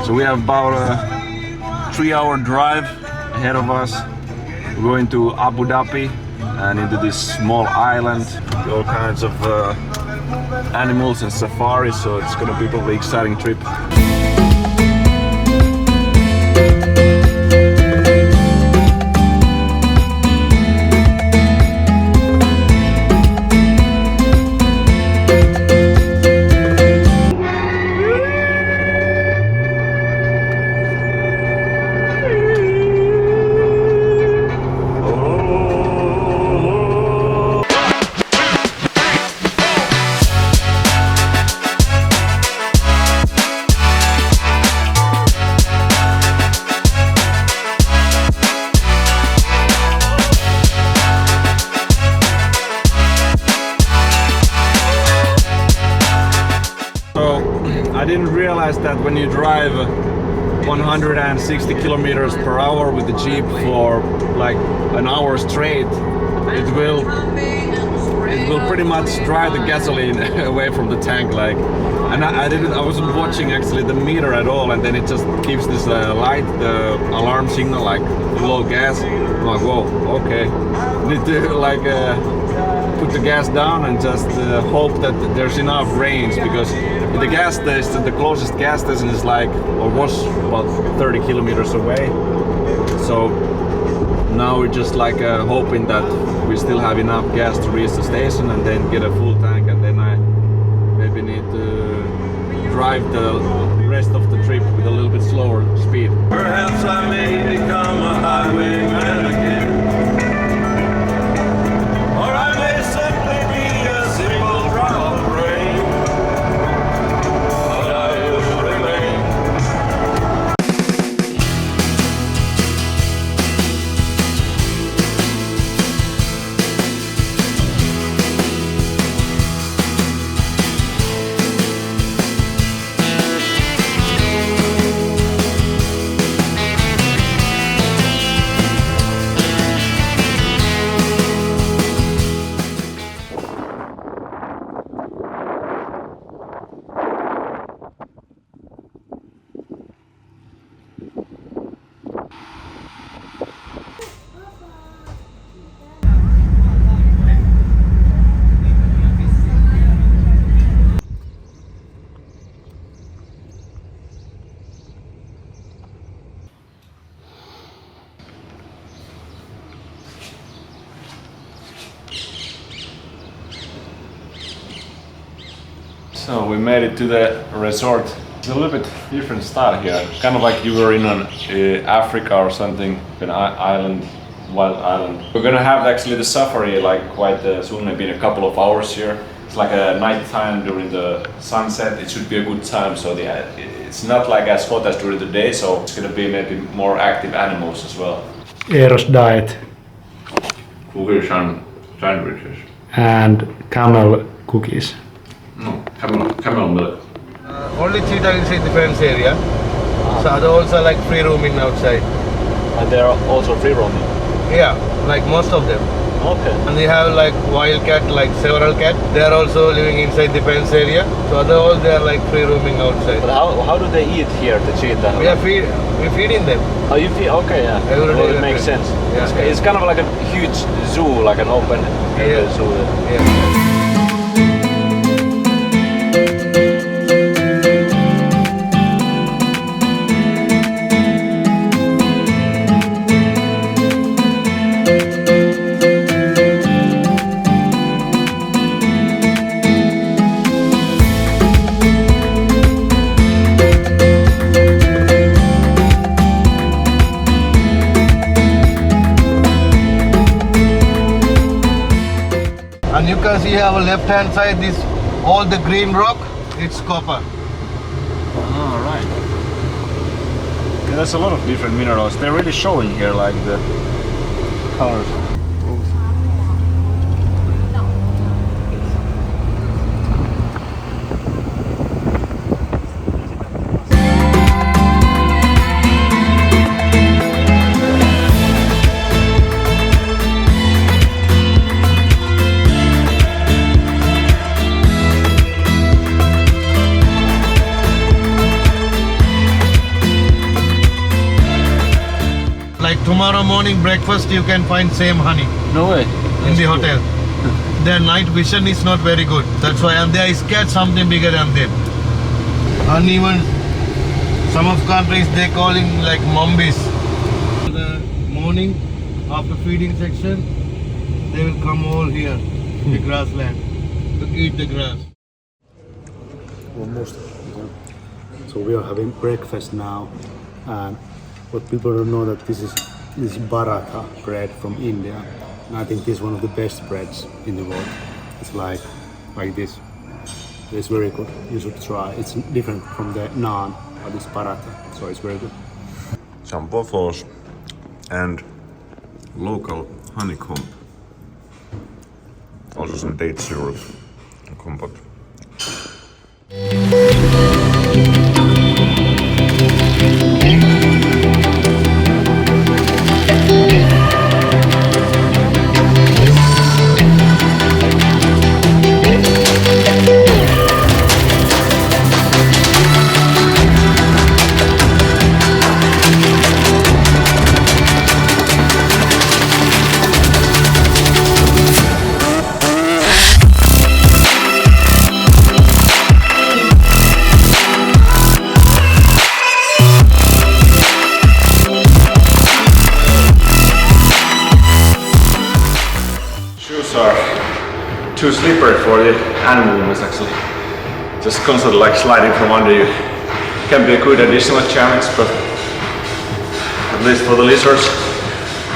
So we have about a 3-hour drive ahead of us. We're going to Abu Dhabi and into this small island. All kinds of animals and safaris, so it's gonna be probably an exciting trip. I didn't realize that when you drive 160 kilometers per hour with the Jeep for like an hour straight, it will pretty much dry the gasoline away from the tank. Like, and I wasn't watching actually the meter at all, and then it just gives this light, the alarm signal, like low gas. I'm like, whoa, okay, need to like put the gas down and just hope that there's enough range, because the gas station, the closest gas station is like, or was about 30 kilometers away. So now we're just like hoping that we still have enough gas to reach the station and then get a full tank, and then I maybe need to drive the rest of the trip with a little bit slower speed. Perhaps I may become a highwayman again. So we made it to the resort. It's a little bit different style here. Kind of like you were in Africa or something, an island, wild island. We're gonna have actually the safari like quite soon, maybe in a couple of hours here. It's like a night time during the sunset. It should be a good time. So it's not like as hot as during the day. So it's gonna be maybe more active animals as well. Eero's diet. Cookies and sandwiches. And camel cookies. No, camel milk. Only cheetah inside the fence area. So other also like free roaming outside. And they are also free roaming? Yeah, like most of them. Okay. And they have like wild cat, like several cats. They are also living inside the fence area. So other all they are like free roaming outside. But how do they eat here, the cheetah? We're feeding them. Oh, you feed? Okay, yeah. Well, it makes sense. Yeah. It's kind of like a huge zoo, like an open zoo. Yeah. And you can see our left hand side, this all the green rock, it's copper. Oh, right. Yeah, there's a lot of different minerals. They're really showing here, like the colors. tomorrow morning breakfast you can find same honey No way. in the hotel. Their night vision is not very good. That's why, and they are scared something bigger than them. And even some of countries they calling like mombies. In the morning after feeding section, they will come all here, the grassland, to eat the grass. Almost. So we are having breakfast now, and what people don't know that this is paratha bread from India, and I think this is one of the best breads in the world. It's like this. It's very good. You should try. It's different from the naan, but it's paratha, so it's very good. Some waffles and local honeycomb. Also some date syrup and compote. Too slippery for the animal movements actually. Just constantly like sliding from under you. Can be a good additional challenge, but at least for the lizards,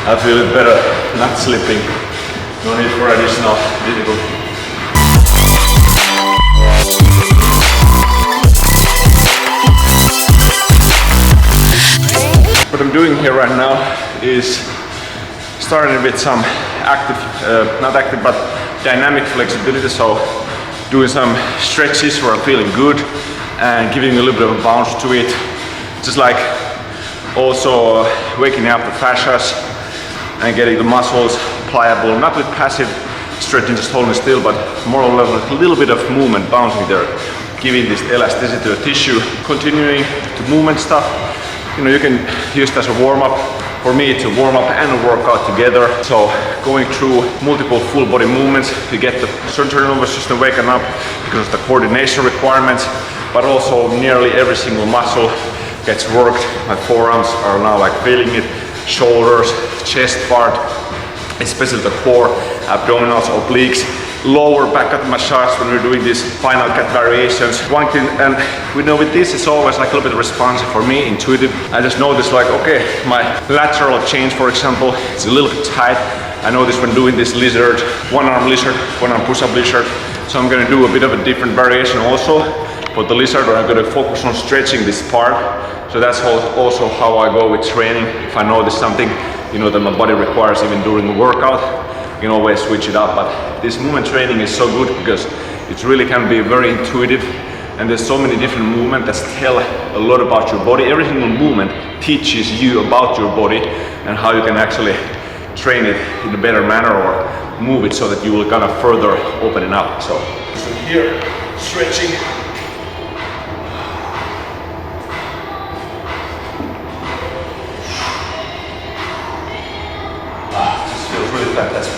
I feel it better not slipping. No need for additional difficulty. What I'm doing here right now is starting with some active, not active, but dynamic flexibility. So doing some stretches where I'm feeling good and giving a little bit of a bounce to it. Just like also waking up the fascias and getting the muscles pliable, not with passive stretching, just holding still, but more or less a little bit of movement bouncing there, giving this elasticity to the tissue. Continuing to movement stuff, you know, you can use it as a warm-up. For me, it's a warm-up and a workout together. So going through multiple full body movements to get the central nervous system waking up because of the coordination requirements, but also nearly every single muscle gets worked. My forearms are now like feeling it, shoulders, chest part, especially the core, abdominals, obliques, lower back at massage when we're doing these final cat variations. One thing, and we know with this, it's always like a little bit responsive for me, intuitive. I just notice like, okay, my lateral change, for example, it's a little bit tight. I know this when doing this lizard, one arm push-up lizard. So I'm gonna do a bit of a different variation also for the lizard, or I'm gonna focus on stretching this part. So that's also how I go with training. If I notice something, you know, that my body requires even during the workout, you can always switch it up. But this movement training is so good because it really can be very intuitive, and there's so many different movements that tell a lot about your body. Every single movement teaches you about your body and how you can actually train it in a better manner or move it so that you will kind of further open it up. So here, stretching. This feels really fantastic.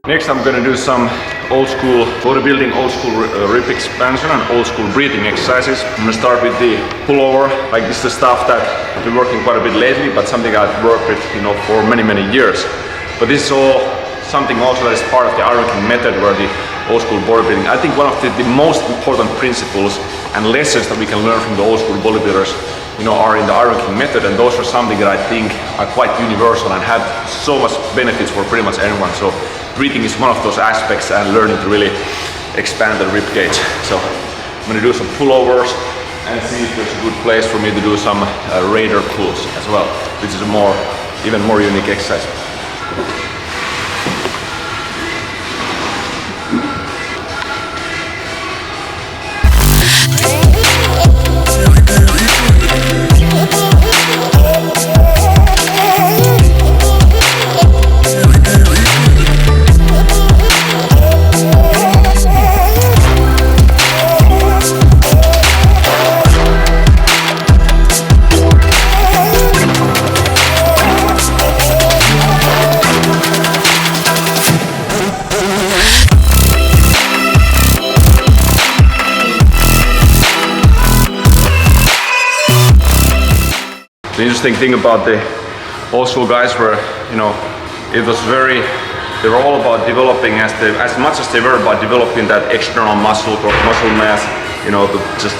Next I'm gonna do some old school bodybuilding, old school rib expansion and old school breathing exercises. I'm gonna start with the pullover. Like this is the stuff that I've been working quite a bit lately, but something I've worked with, you know, for many years. But this is all something also that is part of the Iron King method, where the old school bodybuilding, I think one of the most important principles and lessons that we can learn from the old school bodybuilders, you know, are in the Iron King method, and those are something that I think are quite universal and have so much benefits for pretty much anyone. So breathing is one of those aspects, and learning to really expand the rib cage. So I'm gonna do some pullovers and see if there's a good place for me to do some raider pulls as well, which is a even more unique exercise. interesting thing about the old school guys were, you know, it was very, they were all about developing as much as they were about developing that external muscle or muscle mass, you know, just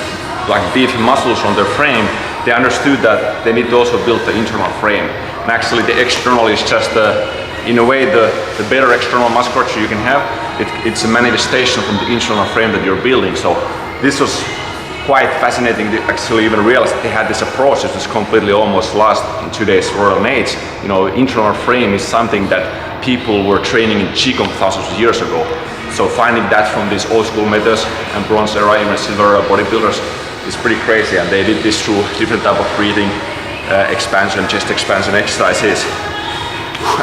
like beefy muscles on their frame. They understood that they need to also build the internal frame. And actually the external is just in a way the better external musculature you can have, it's a manifestation from the internal frame that you're building. So this was quite fascinating to actually even realize that they had this approach that was completely almost lost in today's Royal Age. You know, internal frame is something that people were training in Qigong thousands of years ago. So finding that from these old school methods and Bronze Era, even silver era bodybuilders is pretty crazy, and they did this through different type of breathing, expansion, chest expansion exercises,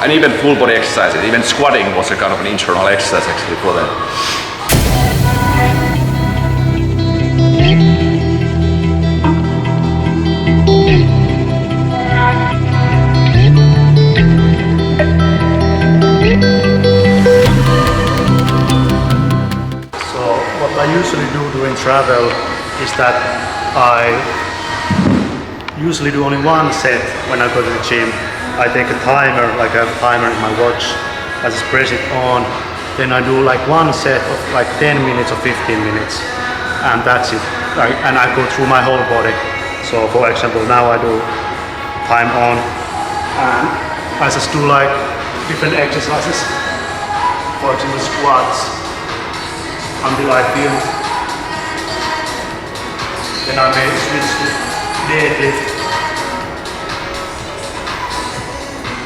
and even full body exercises. Even squatting was a kind of an internal exercise actually for them. So what I usually do during travel is that I usually do only one set when I go to the gym. I take a timer, like I have a timer in my watch, I just press it on, then I do like one set of like 10 minutes or 15 minutes, and that's it. And I go through my whole body. So for example, now I do time on, and I just do like different exercises, for example squats, until I feel. Then I may switch to deadlift.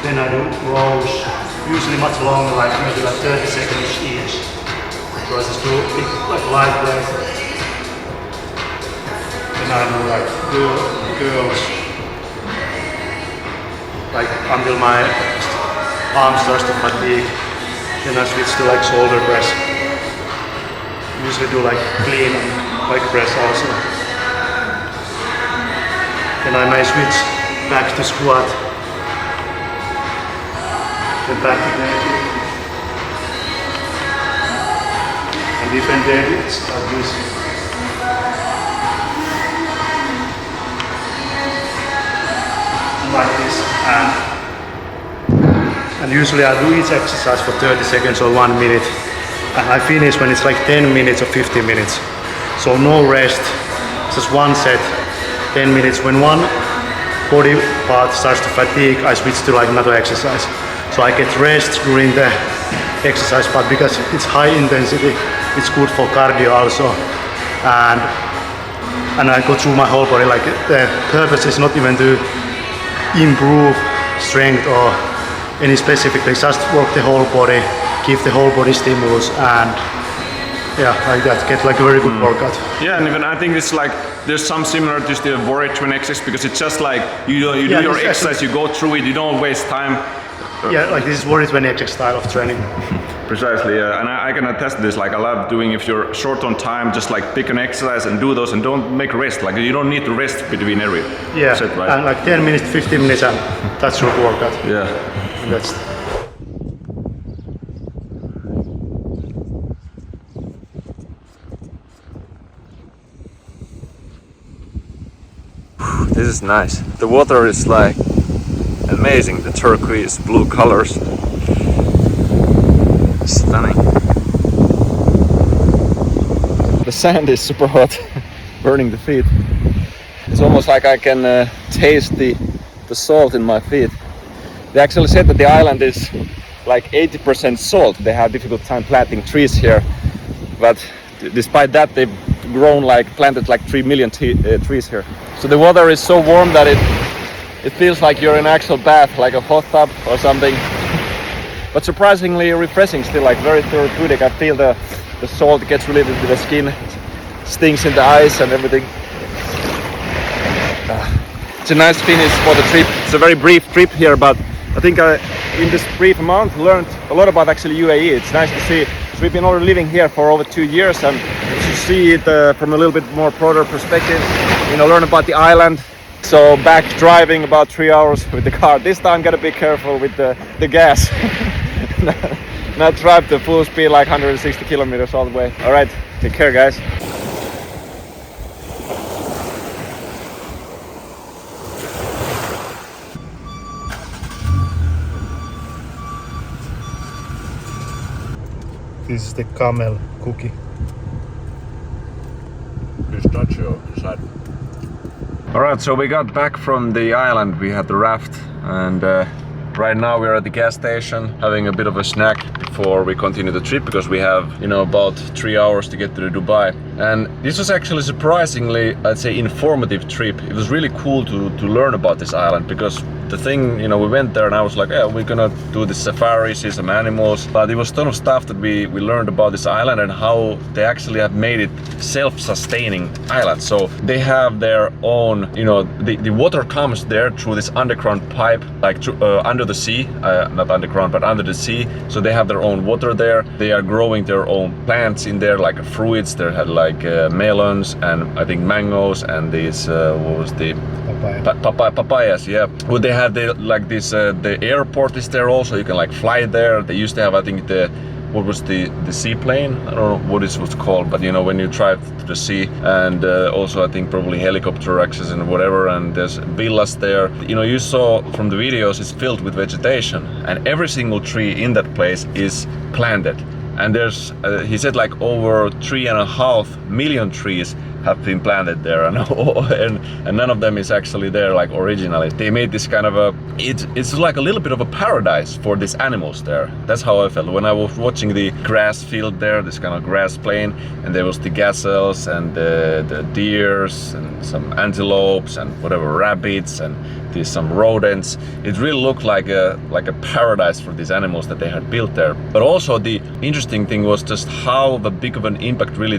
Then I do rows, usually much longer, like maybe like 30 seconds each. So I just do big, like light weight. Then I do like girls, like until my arm starts to fatigue. Then I switch to like shoulder press. Usually do like clean leg press also. Then I may switch back to squat. Then back to deadlift. And different deadlifts like this. Like this. And usually I do each exercise for 30 seconds or 1 minute. And I finish when it's like 10 minutes or 15 minutes. So no rest, just one set, 10 minutes. When one body part starts to fatigue, I switch to like another exercise. So I get rest during the exercise part because it's high intensity. It's good for cardio also. And I go through my whole body. Like the purpose is not even to improve strength or any specifically, just work the whole body, give the whole body stimulus, and yeah, like that, get like a very good workout. Yeah, and even I think it's like there's some similarities to the warrior twin exercise, because it's just like you do your exercise, you go through it, you don't waste time. Yeah, like this is warrior twin exercise style of training. Precisely, yeah, and I can attest to this. Like I love doing, if you're short on time, just like pick an exercise and do those, and don't make rest. Like you don't need to rest between every set, right? And like 10 minutes, 15 minutes, and that's your workout. Yeah. And that's. This is nice. The water is like amazing, the turquoise blue colors. Stunning. The sand is super hot, burning the feet. It's almost like I can taste the salt in my feet. They actually said that the island is like 80% salt. They have a difficult time planting trees here, but despite that they've planted like 3 million trees here. So the water is so warm that it feels like you're in an actual bath, like a hot tub or something. But surprisingly refreshing still, like very therapeutic. I feel the salt gets really into the skin, stings in the eyes and everything. It's a nice finish for the trip. It's a very brief trip here, but I think in this brief amount learned a lot about actually UAE. It's nice to see. We've been already living here for over 2 years, and to see it from a little bit more broader perspective, learn about the island. So back driving about 3 hours with the car. This time gotta be careful with the gas. Not drive the full speed like 160 kilometers all the way. All right, take care guys. this is the camel cookie. Pistachio inside. Alright, so we got back from the island. We had the raft, and right now we're at the gas station having a bit of a snack before we continue the trip, because we have, you know, about 3 hours to get to Dubai. And this was actually surprisingly, I'd say, informative trip. It was really cool to learn about this island, because the thing, you know, we went there and I was like, yeah, we're gonna do the safari, see some animals, but it was a ton of stuff that we learned about this island and how they actually have made it self-sustaining island. So they have their own, you know, the water comes there through this underground pipe, like under the sea, not underground, but under the sea. So they have their own water there. They are growing their own plants in there, like fruits. They had like melons and I think mangoes and these, what was the papayas, yeah. Well, they have like this, the airport is there also. You can like fly there. They used to have, I think, what was the seaplane? I don't know what it was called, but you know, when you drive to the sea, and also I think probably helicopter access and whatever, and there's villas there. You know, you saw from the videos, it's filled with vegetation, and every single tree in that place is planted. And there's, he said, like over 3.5 million trees have been planted there, and none of them is actually there like originally. They made this kind of a, it's like a little bit of a paradise for these animals there. That's how I felt when I was watching the grass field there, this kind of grass plain, and there was the gazelles and the deers and some antelopes and whatever, rabbits, and there's some rodents. It really looked like a paradise for these animals that they had built there. But also the interesting thing was just how big of an impact really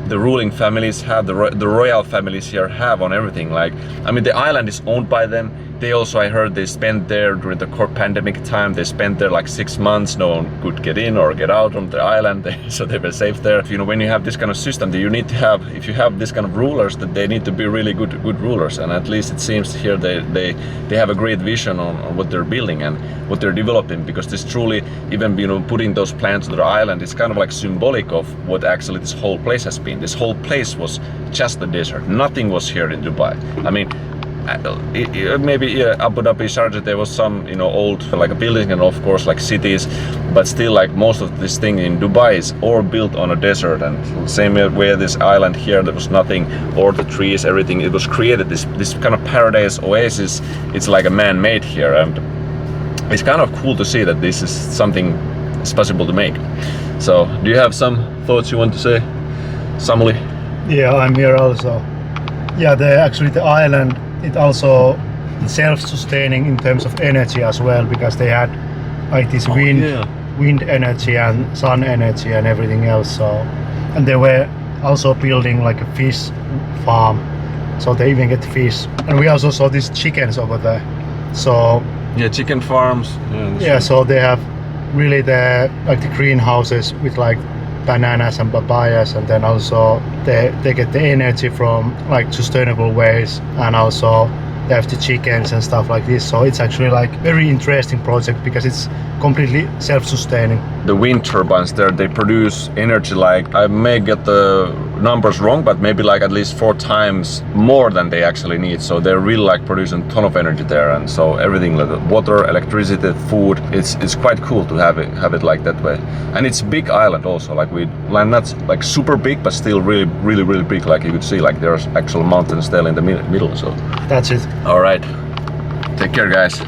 the ruling families have, the royal families here have on everything. Like, I mean, the island is owned by them. They also, I heard, they spent there during the pandemic time. They spent there like 6 months. No one could get in or get out from the island, so they were safe there. You know, when you have this kind of system, that you need to have, if you have this kind of rulers, that they need to be really good rulers. And at least it seems here they have a great vision on what they're building and what they're developing, because this truly, even, you know, putting those plants to the island, is kind of like symbolic of what actually this whole place has been. This whole place was just the desert. Nothing was here in Dubai. I mean, maybe Abu Dhabi, Sharjah, there was some, you know, old like a building, and of course like cities, but still like most of this thing in Dubai is all built on a desert. And same way this island here, there was nothing, or the trees, everything, it was created, this kind of paradise oasis. It's like a man-made here, and it's kind of cool to see that this is something is possible to make. So do you have some thoughts you want to say, Samuli? Yeah, I'm here also. Yeah, the island, it also self-sustaining in terms of energy as well, because they had like this wind energy and sun energy and everything else. So, and they were also building like a fish farm, so they even get fish. And we also saw these chickens over there. So yeah, chicken farms. Yeah, so they have really the greenhouses with like bananas and papayas, and then also they get the energy from like sustainable ways, and also they have the chickens and stuff like this. So it's actually like very interesting project, because it's completely self-sustaining. The wind turbines there, they produce energy, like, I may get the numbers wrong, but maybe like at least 4 times more than they actually need. So they're really like producing a ton of energy there, and so everything, like the water, electricity, food, it's quite cool to have it like that way. And it's a big island also, like not like super big, but still really big. Like you could see, like there's actual mountains there in the middle. So that's it. All right, take care, guys.